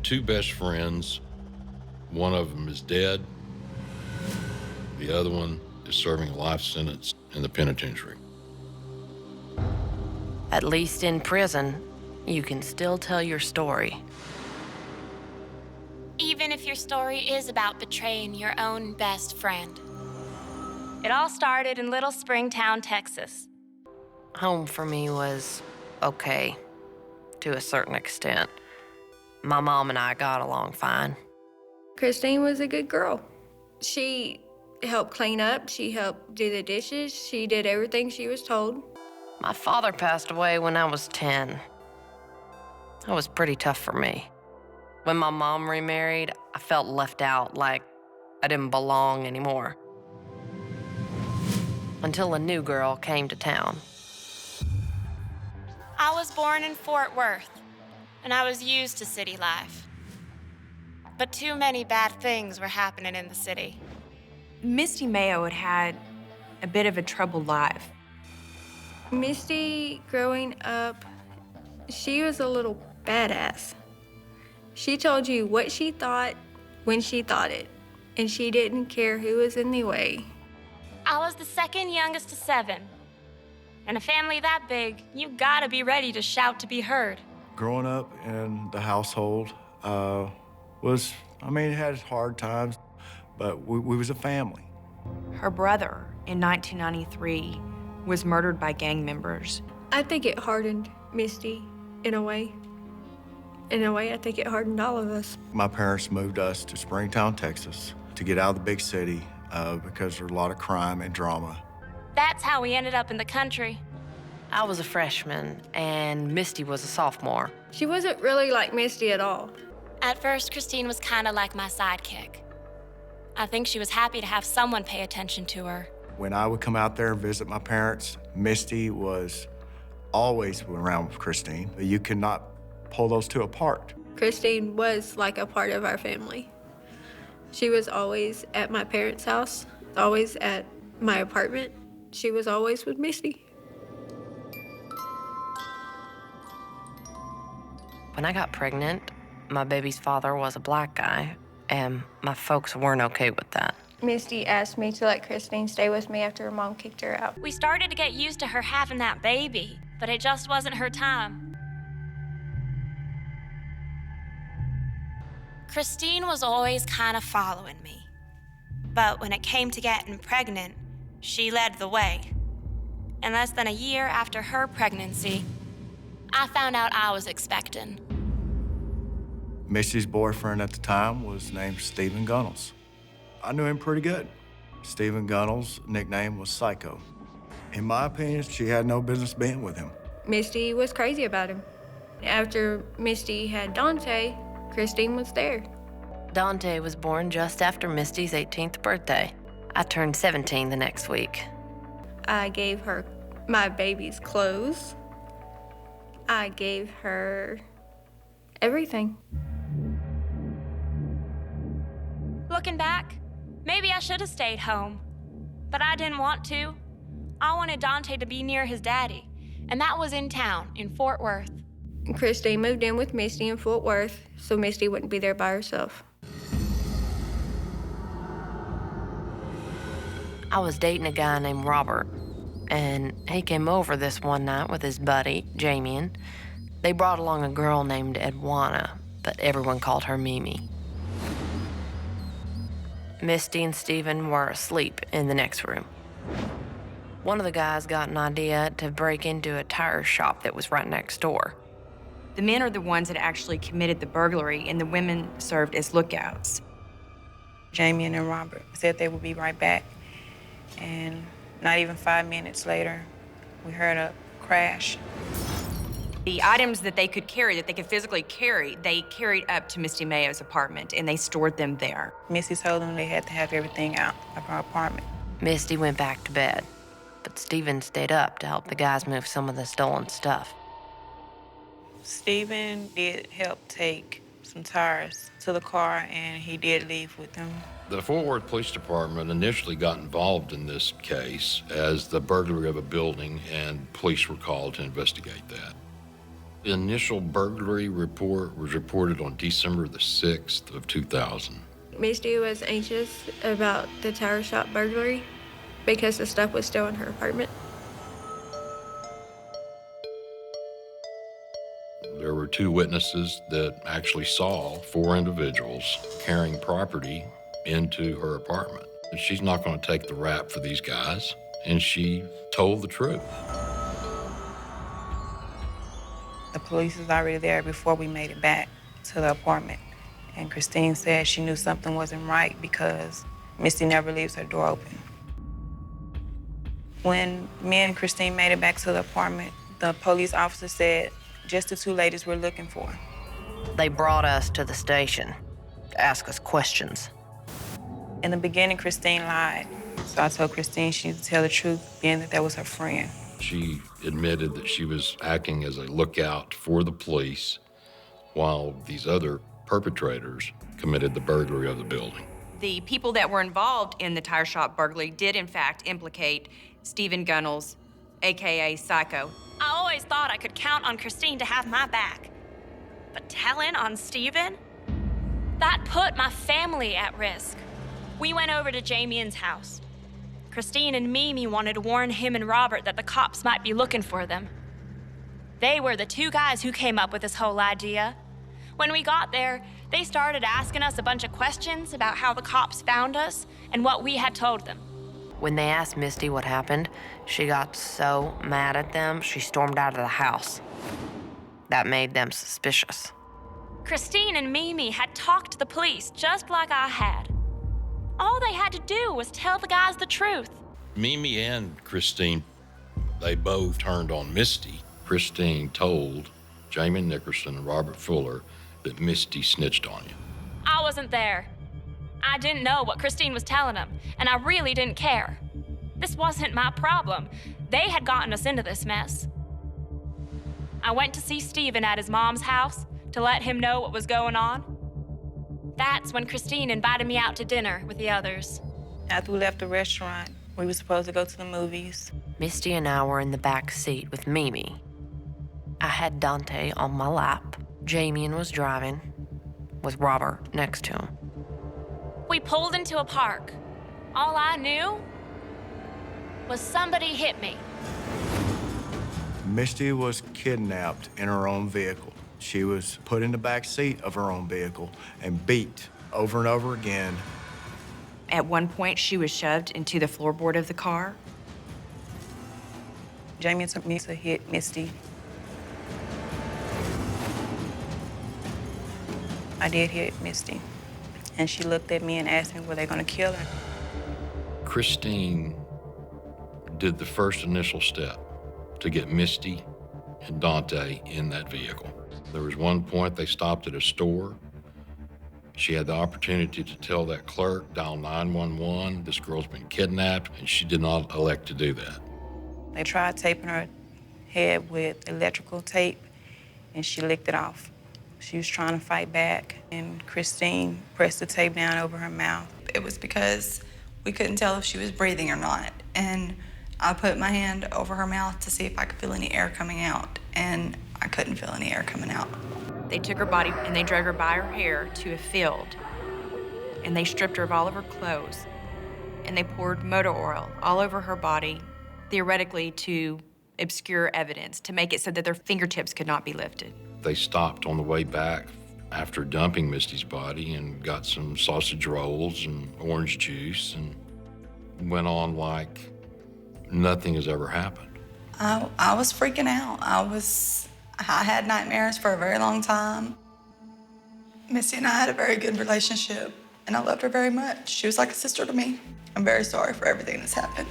two best friends. One of them is dead. The other one is serving a life sentence in the penitentiary. At least in prison, you can still tell your story. Even if your story is about betraying your own best friend. It all started in Little Springtown, Texas. Home for me was okay, to a certain extent. My mom and I got along fine. Christine was a good girl. She helped clean up, she helped do the dishes, she did everything she was told. My father passed away when I was 10. That was pretty tough for me. When my mom remarried, I felt left out, like I didn't belong anymore. Until a new girl came to town. I was born in Fort Worth, and I was used to city life. But too many bad things were happening in the city. Misty Mayo had had a bit of a troubled life. Misty, growing up, she was a little badass. She told you what she thought when she thought it, and she didn't care who was in the way. I was the second youngest of 7. In a family that big, you gotta be ready to shout to be heard. Growing up in the household it had hard times, but we was a family. Her brother, in 1993, was murdered by gang members. I think it hardened Misty in a way. In a way, I think it hardened all of us. My parents moved us to Springtown, Texas, to get out of the big city because there's a lot of crime and drama. That's how we ended up in the country. I was a freshman, and Misty was a sophomore. She wasn't really like Misty at all. At first, Christine was kind of like my sidekick. I think she was happy to have someone pay attention to her. When I would come out there and visit my parents, Misty was always around with Christine. You could not pull those two apart. Christine was like a part of our family. She was always at my parents' house, always at my apartment. She was always with Misty. When I got pregnant, my baby's father was a black guy, and my folks weren't okay with that. Misty asked me to let Christine stay with me after her mom kicked her out. We started to get used to her having that baby, but it just wasn't her time. Christine was always kind of following me. But when it came to getting pregnant, she led the way. And less than a year after her pregnancy, I found out I was expecting. Misty's boyfriend at the time was named Stephen Gunnels. I knew him pretty good. Stephen Gunnels' nickname was Psycho. In my opinion, she had no business being with him. Misty was crazy about him. After Misty had Dante, Christine was there. Dante was born just after Misty's 18th birthday. I turned 17 the next week. I gave her my baby's clothes. I gave her everything. Looking back, maybe I should have stayed home. But I didn't want to. I wanted Dante to be near his daddy, and that was in town, in Fort Worth. Christine moved in with Misty in Fort Worth, so Misty wouldn't be there by herself. I was dating a guy named Robert, and he came over this one night with his buddy, Jamian. They brought along a girl named Edwana, but everyone called her Mimi. Misty and Stephen were asleep in the next room. One of the guys got an idea to break into a tire shop that was right next door. The men are the ones that actually committed the burglary, and the women served as lookouts. Jamie and Robert said they would be right back. And not even 5 minutes later, we heard a crash. The items that they could carry, that they could physically carry, they carried up to Misty Mayo's apartment, and they stored them there. Missy told them they had to have everything out of her apartment. Misty went back to bed, but Stephen stayed up to help the guys move some of the stolen stuff. Stephen did help take some tires to the car, and he did leave with them. The Fort Worth Police Department initially got involved in this case as the burglary of a building, and police were called to investigate that. The initial burglary report was reported on December the 6th of 2000. Misty was anxious about the tire shop burglary because the stuff was still in her apartment. There were 2 witnesses that actually saw 4 individuals carrying property into her apartment. And she's not going to take the rap for these guys, and she told the truth. The police was already there before we made it back to the apartment. And Christine said she knew something wasn't right because Misty never leaves her door open. When me and Christine made it back to the apartment, the police officer said just the 2 ladies we're looking for. They brought us to the station to ask us questions. In the beginning, Christine lied. So I told Christine she needed to tell the truth, being that was her friend. She admitted that she was acting as a lookout for the police while these other perpetrators committed the burglary of the building. The people that were involved in the tire shop burglary did, in fact, implicate Stephen Gunnels, AKA Psycho. I always thought I could count on Christine to have my back. But telling on Stephen? That put my family at risk. We went over to Jamien's house. Christine and Mimi wanted to warn him and Robert that the cops might be looking for them. They were the 2 guys who came up with this whole idea. When we got there, they started asking us a bunch of questions about how the cops found us and what we had told them. When they asked Misty what happened, she got so mad at them, she stormed out of the house. That made them suspicious. Christine and Mimi had talked to the police just like I had. All they had to do was tell the guys the truth. Mimi and Christine, they both turned on Misty. Christine told Jamie Nickerson and Robert Fuller that Misty snitched on you. I wasn't there. I didn't know what Christine was telling them, and I really didn't care. This wasn't my problem. They had gotten us into this mess. I went to see Stephen at his mom's house to let him know what was going on. That's when Christine invited me out to dinner with the others. After we left the restaurant, we were supposed to go to the movies. Misty and I were in the back seat with Mimi. I had Dante on my lap. Jamien was driving with Robert next to him. We pulled into a park. All I knew was somebody hit me. Misty was kidnapped in her own vehicle. She was put in the back seat of her own vehicle and beat over and over again. At one point, she was shoved into the floorboard of the car. Jamie took me to hit Misty. I did hit Misty. And she looked at me and asked me, were they gonna kill her? Christine did the first initial step to get Misty and Dante in that vehicle. There was one point they stopped at a store. She had the opportunity to tell that clerk, dial 911, this girl's been kidnapped, and she did not elect to do that. They tried taping her head with electrical tape, and she licked it off. She was trying to fight back, and Christine pressed the tape down over her mouth. It was because we couldn't tell if she was breathing or not. And I put my hand over her mouth to see if I could feel any air coming out, and I couldn't feel any air coming out. They took her body and they drug her by her hair to a field. And they stripped her of all of her clothes. And they poured motor oil all over her body, theoretically to obscure evidence, to make it so that their fingertips could not be lifted. They stopped on the way back after dumping Misty's body and got some sausage rolls and orange juice and went on like nothing has ever happened. I was freaking out. I had nightmares for a very long time. Misty and I had a very good relationship, and I loved her very much. She was like a sister to me. I'm very sorry for everything that's happened.